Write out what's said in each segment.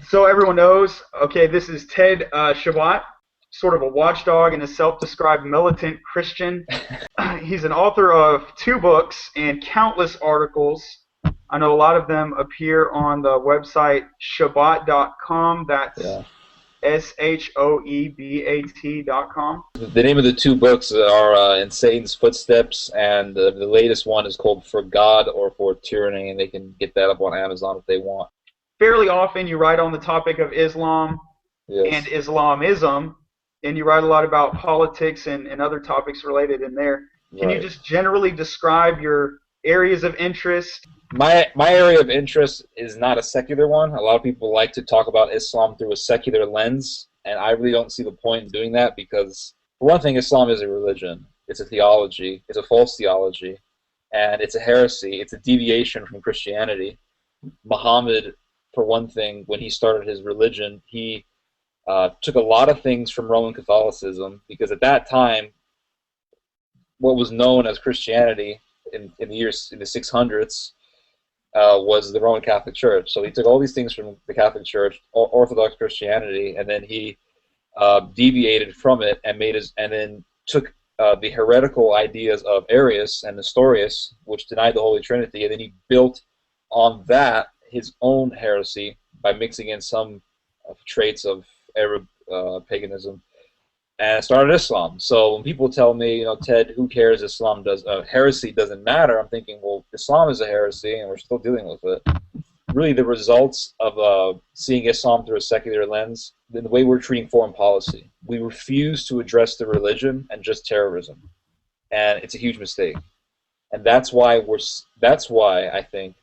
So everyone knows, okay, this is Ted Shoebat, sort of a watchdog and a self-described militant Christian. He's an author of two books and countless articles. I know a lot of them appear on the website shoebat.com. That's Yeah. shoebat.com. The name of the two books are In Satan's Footsteps, and the latest one is called For God or For Tyranny, and they can get that up on Amazon if they want. Fairly often you write on the topic of Islam and Yes. Islamism, and you write a lot about politics and other topics related in there. Can you Right. just generally describe your areas of interest? My area of interest is not a secular one. A lot of people like to talk about Islam through a secular lens, and I really don't see the point in doing that because, for one thing, Islam is a religion. It's a theology. It's a false theology, and it's a heresy. It's a deviation from Christianity. Muhammad, for one thing, when he started his religion, he took a lot of things from Roman Catholicism because at that time, what was known as Christianity in the 600s was the Roman Catholic Church. So he took all these things from the Catholic Church, Orthodox Christianity, and then he deviated from it and then took the heretical ideas of Arius and Nestorius, which denied the Holy Trinity, and then he built on that his own heresy by mixing in some traits of Arab paganism and started Islam. So when people tell me, Ted, who cares? Islam does heresy doesn't matter. I'm thinking, well, Islam is a heresy, and we're still dealing with it. Really, the results of seeing Islam through a secular lens, the way we're treating foreign policy, we refuse to address the religion and just terrorism, and it's a huge mistake. And that's why I think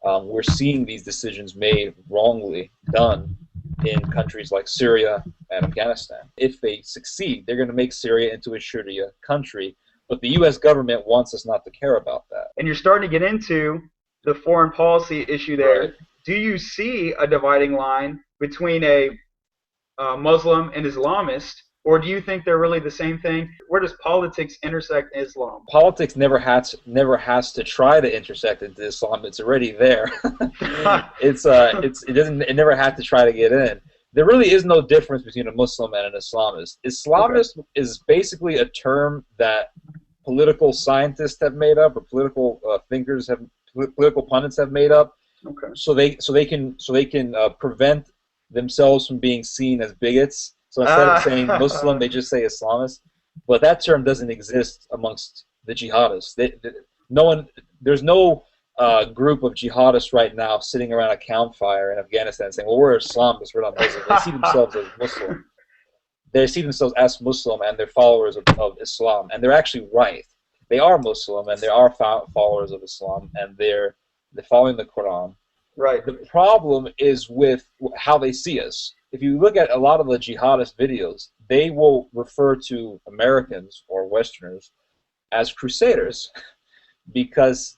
we're seeing these decisions made wrongly done in countries like Syria and Afghanistan. If they succeed, they're going to make Syria into a Sharia country, but the U.S. government wants us not to care about that. And you're starting to get into the foreign policy issue there. Right. Do you see a dividing line between a Muslim and Islamist, or do you think they're really the same thing? Where does politics intersect Islam? Politics never has to try to intersect into Islam. It's already there. It never had to try to get in. There really is no difference between a Muslim and an Islamist. Islamist is basically a term that political scientists have made up, or political political pundits have made up, Okay. so they can prevent themselves from being seen as bigots. So instead of saying Muslim, they just say Islamist. But that term doesn't exist amongst the jihadists. There's no group of jihadists right now sitting around a campfire in Afghanistan saying, well, we're Islamists, we're not Muslim. They see themselves as Muslim. They see themselves as Muslim, and they're followers of Islam. And they're actually right. They are Muslim, and they are followers of Islam, and they're following the Quran. Right. The problem is with how they see us. If you look at a lot of the jihadist videos, they will refer to Americans or Westerners as crusaders because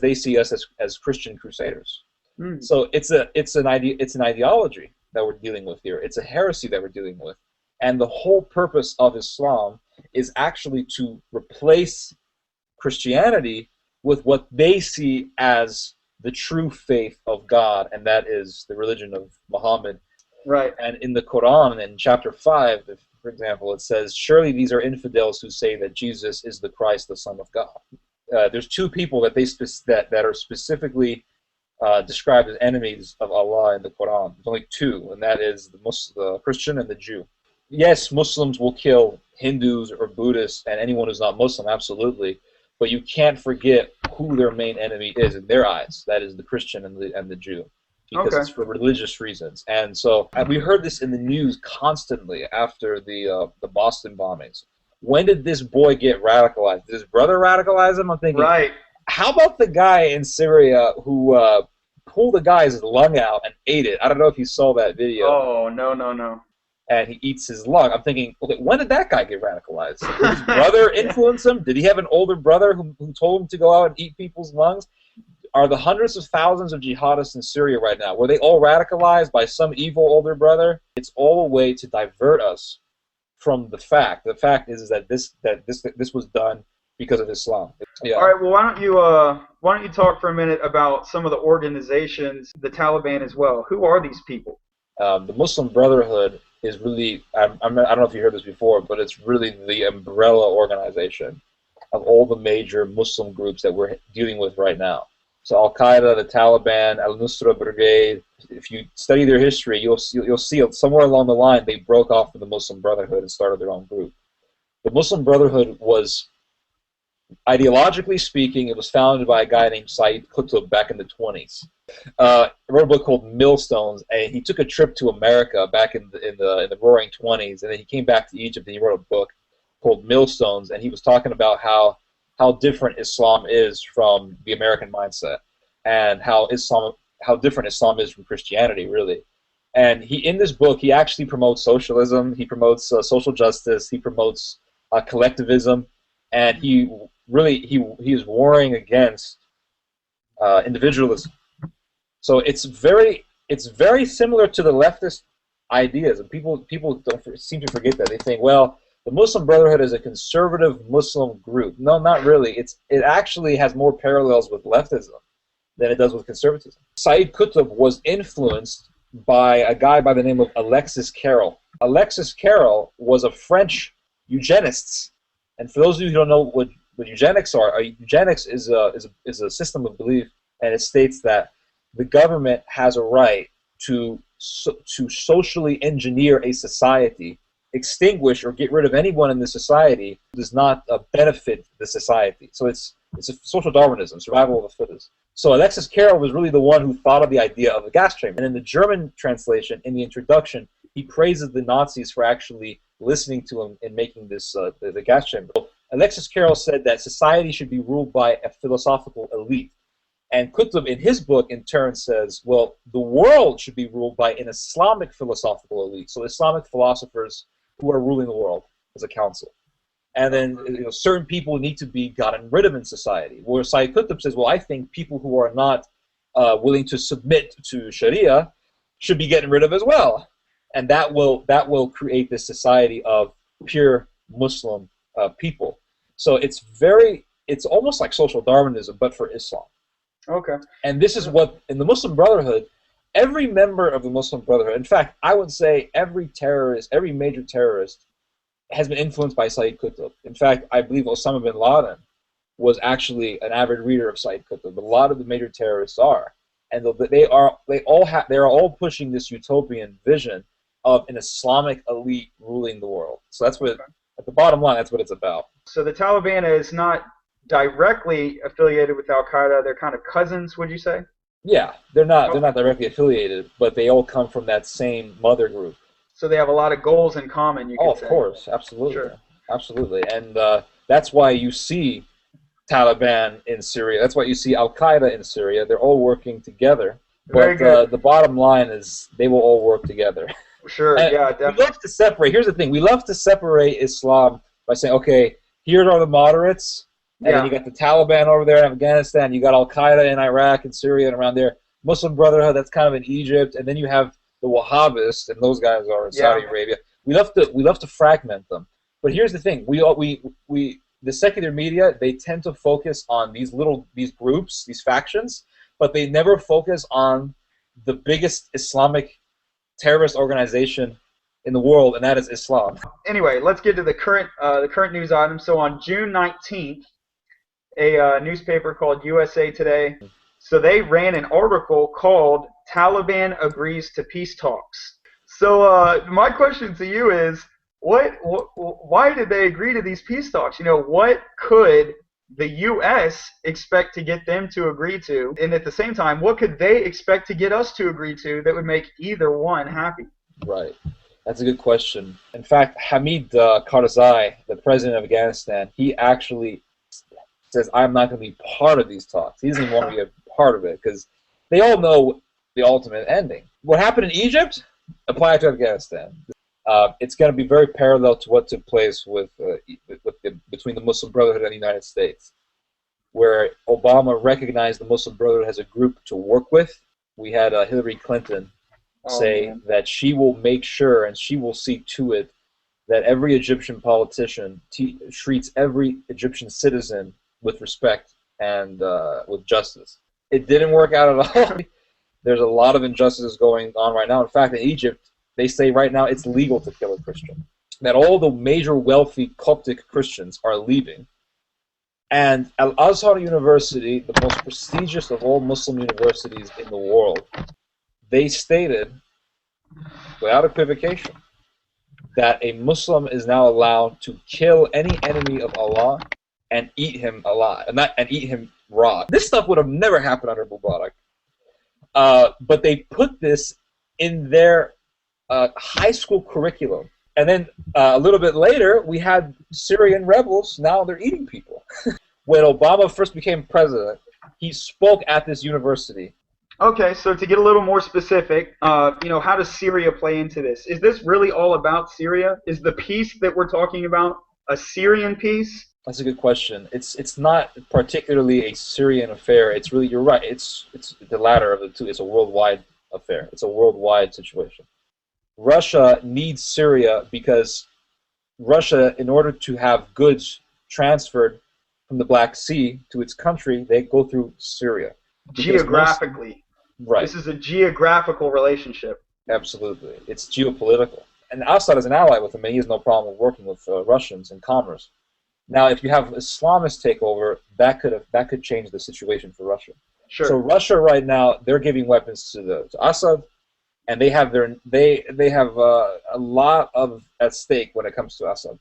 they see us as Christian crusaders. Mm. So it's an ideology that we're dealing with here. It's a heresy that we're dealing with. And the whole purpose of Islam is actually to replace Christianity with what they see as the true faith of God, and that is the religion of Muhammad. Right. And in the Quran, in chapter 5, for example, it says, surely these are infidels who say that Jesus is the Christ, the Son of God. There's two people that that are specifically described as enemies of Allah in the Quran. There's only two, and that is the Christian and the Jew. Yes, Muslims will kill Hindus or Buddhists and anyone who's not Muslim, absolutely, but you can't forget who their main enemy is in their eyes. That is the Christian and the Jew, because it's for religious reasons. And so we heard this in the news constantly after the Boston bombings. When did this boy get radicalized? Did his brother radicalize him? I'm thinking, right. How about the guy in Syria who pulled a guy's lung out and ate it? I don't know if you saw that video. Oh, no. And he eats his lung. I'm thinking, okay, when did that guy get radicalized? Did his brother influence him? Did he have an older brother who told him to go out and eat people's lungs? Are the hundreds of thousands of jihadists in Syria right now, were they all radicalized by some evil older brother? It's all a way to divert us from the fact. The fact is that this was done because of Islam. Yeah. All right. Well, why don't you talk for a minute about some of the organizations, the Taliban as well? Who are these people? The Muslim Brotherhood is really, I don't know if you heard this before, but it's really the umbrella organization of all the major Muslim groups that we're dealing with right now. So Al-Qaeda, the Taliban, Al-Nusra Brigade, if you study their history, you'll see somewhere along the line they broke off from the Muslim Brotherhood and started their own group. The Muslim Brotherhood was, ideologically speaking, it was founded by a guy named Sayyid Qutb back in the 20s. He wrote a book called Millstones, and he took a trip to America back in the Roaring 20s, and then he came back to Egypt and he wrote a book called Millstones, and he was talking about how different Islam is from the American mindset, and how different Islam is from Christianity, really. And in this book, he actually promotes socialism, he promotes social justice, he promotes collectivism, and he is warring against individualism. So it's very similar to the leftist ideas, and people don't seem to forget that. They think, well, the Muslim Brotherhood is a conservative Muslim group. No, not really. It actually has more parallels with leftism than it does with conservatism. Sayyid Qutb was influenced by a guy by the name of Alexis Carrel. Alexis Carrel was a French eugenist, and for those of you who don't know what eugenics are, eugenics is a system of belief, and it states that the government has a right to socially engineer a society, extinguish or get rid of anyone in the society who does not benefit the society. So it's a social Darwinism, survival of the fittest. So Alexis Carrel was really the one who thought of the idea of a gas chamber. And in the German translation, in the introduction, he praises the Nazis for actually listening to him in making this the gas chamber. So Alexis Carrel said that society should be ruled by a philosophical elite. And Qutb, in his book, in turn, says, well, the world should be ruled by an Islamic philosophical elite. So Islamic philosophers who are ruling the world as a council. And then certain people need to be gotten rid of in society. Where Sayyid Qutb says, well, I think people who are not willing to submit to Sharia should be getting rid of as well. And that will create this society of pure Muslim people. So it's almost like social Darwinism, but for Islam. Okay. And this is what, in the Muslim Brotherhood, every member of the Muslim Brotherhood, in fact, I would say every major terrorist has been influenced by Sayyid Qutb. In fact, I believe Osama bin Laden was actually an avid reader of Sayyid Qutb. A lot of the major terrorists are. And they are all pushing this utopian vision of an Islamic elite ruling the world. So that's what, at the bottom line, that's what it's about. So the Taliban is not directly affiliated with Al-Qaeda. They're kind of cousins, would you say? Yeah, they're not directly affiliated, but they all come from that same mother group. So they have a lot of goals in common, you could say. Of course, absolutely. Sure. Absolutely. And that's why you see Taliban in Syria. That's why you see Al-Qaeda in Syria. They're all working together. But the bottom line is they will all work together. Sure, yeah, definitely. We love to separate. Here's the thing. We love to separate Islam by saying, okay, here are the moderates, and then you got the Taliban over there in Afghanistan, you got Al-Qaeda in Iraq and Syria and around there, Muslim Brotherhood, that's kind of in Egypt, and then you have the Wahhabists, and those guys are in Saudi Arabia. We love to fragment them. But here's the thing. The secular media, they tend to focus on these groups, these factions, but they never focus on the biggest Islamic terrorist organization in the world, and that is Islam. Anyway, let's get to the current news item. So on June 19th, a newspaper called USA Today, so they ran an article called "Taliban Agrees to Peace Talks." So my question to you is, why did they agree to these peace talks? What could the U.S. expect to get them to agree to? And at the same time, what could they expect to get us to agree to that would make either one happy? Right. That's a good question. In fact, Hamid Karzai, the president of Afghanistan, he actually says, I'm not going to be part of these talks. He doesn't even want to be a part of it because they all know the ultimate ending. What happened in Egypt, apply to Afghanistan. It's going to be very parallel to what took place between the Muslim Brotherhood and the United States, where Obama recognized the Muslim Brotherhood as a group to work with. We had Hillary Clinton say that she will make sure and she will see to it that every Egyptian politician treats every Egyptian citizen with respect and with justice. It didn't work out at all. There's a lot of injustices going on right now. In fact, in Egypt, they say right now it's legal to kill a Christian. That all the major wealthy Coptic Christians are leaving. And Al-Azhar University, the most prestigious of all Muslim universities in the world, they stated, without equivocation, that a Muslim is now allowed to kill any enemy of Allah and eat him alive, and eat him raw. This stuff would have never happened under Mubarak. But they put this in their high school curriculum. And then a little bit later, we had Syrian rebels. Now they're eating people. When Obama first became president, he spoke at this university. Okay, so to get a little more specific, how does Syria play into this? Is this really all about Syria? Is the peace that we're talking about a Syrian peace? That's a good question. It's not particularly a Syrian affair. It's really, you're right. It's the latter of the two. It's a worldwide affair. It's a worldwide situation. Russia needs Syria because Russia, in order to have goods transferred from the Black Sea to its country, they go through Syria. Geographically. Right. This is a geographical relationship. Absolutely. It's geopolitical. And Assad is an ally with him, and he has no problem with working with Russians in commerce. Now, if you have Islamist takeover, that could change the situation for Russia. Sure. So Russia right now, they're giving weapons to Assad, and they have a lot of at stake when it comes to Assad.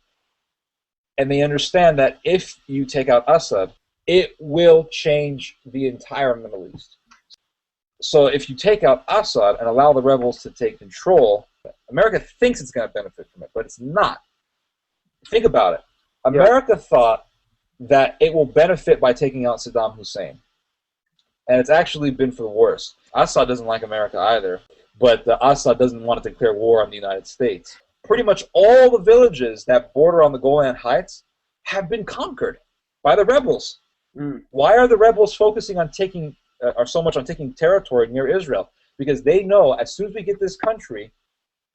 And they understand that if you take out Assad, it will change the entire Middle East. So if you take out Assad and allow the rebels to take control, America thinks it's going to benefit from it, but it's not. Think about it. America thought that it will benefit by taking out Saddam Hussein. And it's actually been for the worse. Assad doesn't like America either, but Assad doesn't want to declare war on the United States. Pretty much all the villages that border on the Golan Heights have been conquered by the rebels. Why are the rebels focusing on so much on taking territory near Israel? Because they know as soon as we get this country,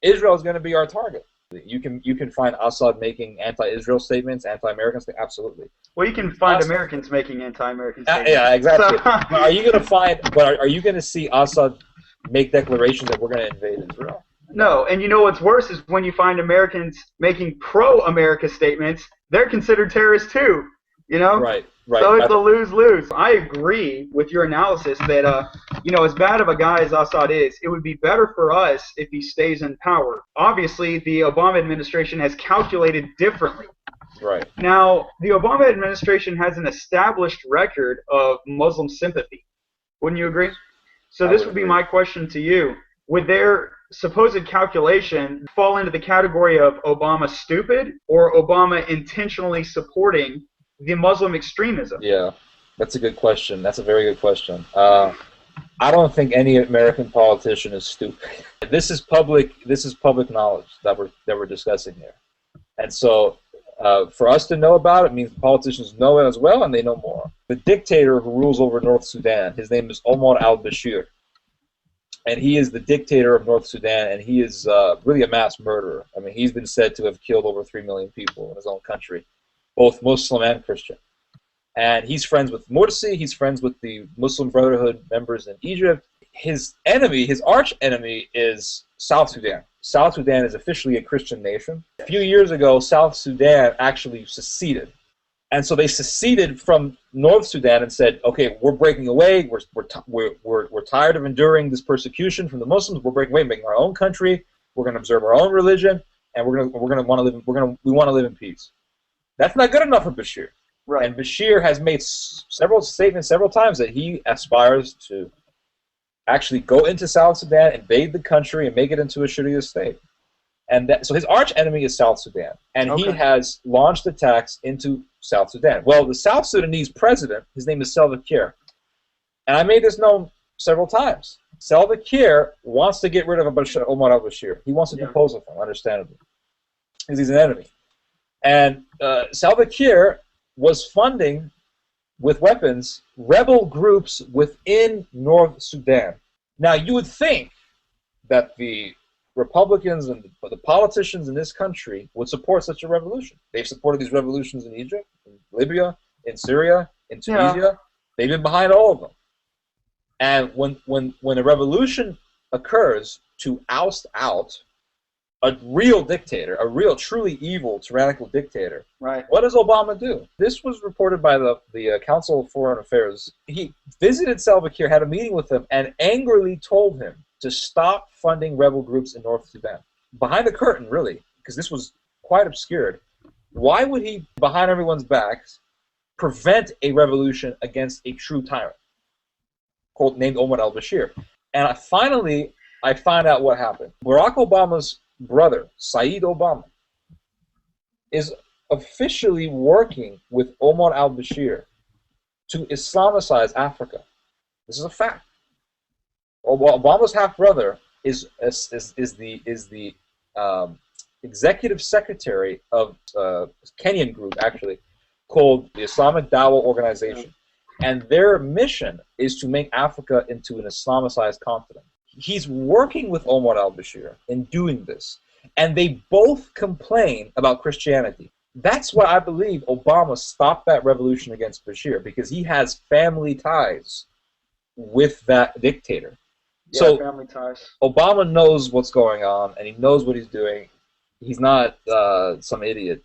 Israel is going to be our target. You can find Assad making anti-Israel statements, anti-American statements, absolutely. Well, you can find Americans making anti-American statements. Yeah, exactly. But are you going to see Assad make declarations that we're going to invade Israel? No, and you know what's worse is when you find Americans making pro-America statements, they're considered terrorists too. Right. So it's a lose-lose. I agree with your analysis that, as bad of a guy as Assad is, it would be better for us if he stays in power. Obviously, the Obama administration has calculated differently. Right. Now, the Obama administration has an established record of Muslim sympathy. Wouldn't you agree? So this would be my question to you. Would their supposed calculation fall into the category of Obama stupid or Obama intentionally supporting the Muslim extremism? Yeah, that's a good question. That's a very good question. I don't think any American politician is stupid. This is public knowledge that we're discussing here, and so for us to know about it means politicians know it as well, and they know more. The dictator who rules over North Sudan, his name is Omar al-Bashir, and he is the dictator of North Sudan, and he is really a mass murderer. I mean, he's been said to have killed over 3 million people in his own country, both Muslim and Christian. And he's friends with Morsi, he's friends with the Muslim Brotherhood members in Egypt. His enemy, his arch enemy, is South Sudan. South Sudan is officially a Christian nation. A few years ago, South Sudan actually seceded. And so they seceded from North Sudan and said, okay, we're breaking away, we're tired of enduring this persecution from the Muslims, we're breaking away, making our own country, we're going to observe our own religion, and we want to live in peace. That's not good enough for Bashir. Right. And Bashir has made several statements several times that he aspires to actually go into South Sudan, invade the country, and make it into a Sharia state. And so his arch enemy is South Sudan. And he has launched attacks into South Sudan. Well, the South Sudanese president, his name is Salva Kiir. And I made this known several times. Salva Kiir wants to get rid of Omar al-Bashir. He wants to depose of him, understandably, because he's an enemy. And Salva Kiir was funding with weapons rebel groups within North Sudan. Now, you would think that the Republicans and the politicians in this country would support such a revolution. They've supported these revolutions in Egypt, in Libya, in Syria, in Tunisia. Yeah. They've been behind all of them. And when a revolution occurs to oust out a real dictator, a real, truly evil, tyrannical dictator, right. What does Obama do? This was reported by the Council of Foreign Affairs. He visited Salva Kiir, had a meeting with him, and angrily told him to stop funding rebel groups in North Sudan. Behind the curtain, really, because this was quite obscured. Why would he, behind everyone's backs, prevent a revolution against a true tyrant named Omar al-Bashir? And finally, I find out what happened. Barack Obama's brother, Saeed Obama, is officially working with Omar al-Bashir to Islamicize Africa. This is a fact. Obama's half-brother is the executive secretary of a Kenyan group, actually, called the Islamic Dawah Organization. And their mission is to make Africa into an Islamicized continent. He's working with Omar al-Bashir in doing this. And they both complain about Christianity. That's why I believe Obama stopped that revolution against Bashir, because he has family ties with that dictator. Yeah, so family ties. Obama knows what's going on, and he knows what he's doing. He's not some idiot,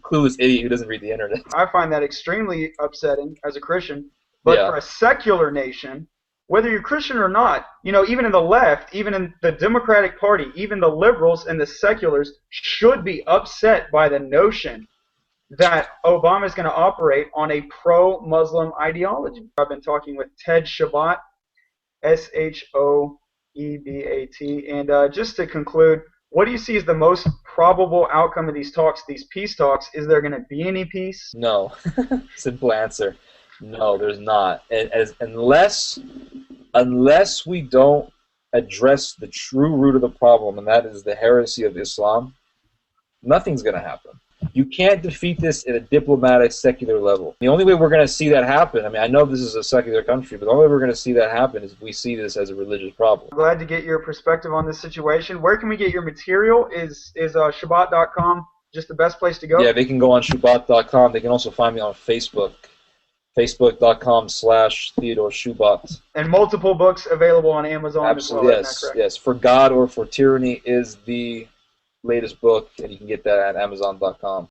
clueless idiot who doesn't read the internet. I find that extremely upsetting as a Christian. But for a secular nation, whether you're Christian or not, you know, even in the left, even in the Democratic Party, even the liberals and the seculars should be upset by the notion that Obama is going to operate on a pro-Muslim ideology. I've been talking with Ted Shoebat, S-H-O-E-B-A-T. And just to conclude, what do you see as the most probable outcome of these talks, these peace talks? Is there going to be any peace? No. Simple answer. No, there's not. Unless we don't address the true root of the problem, and that is the heresy of Islam, nothing's going to happen. You can't defeat this at a diplomatic, secular level. The only way we're going to see that happen, I mean, I know this is a secular country, but the only way we're going to see that happen is if we see this as a religious problem. Glad to get your perspective on this situation. Where can we get your material? Is Shoebat.com just the best place to go? Yeah, they can go on Shoebat.com. They can also find me on Facebook. Facebook.com/Theodore Shoebat. And multiple books available on Amazon Absolutely, as well. yes. For God or for Tyranny is the latest book, and you can get that at Amazon.com.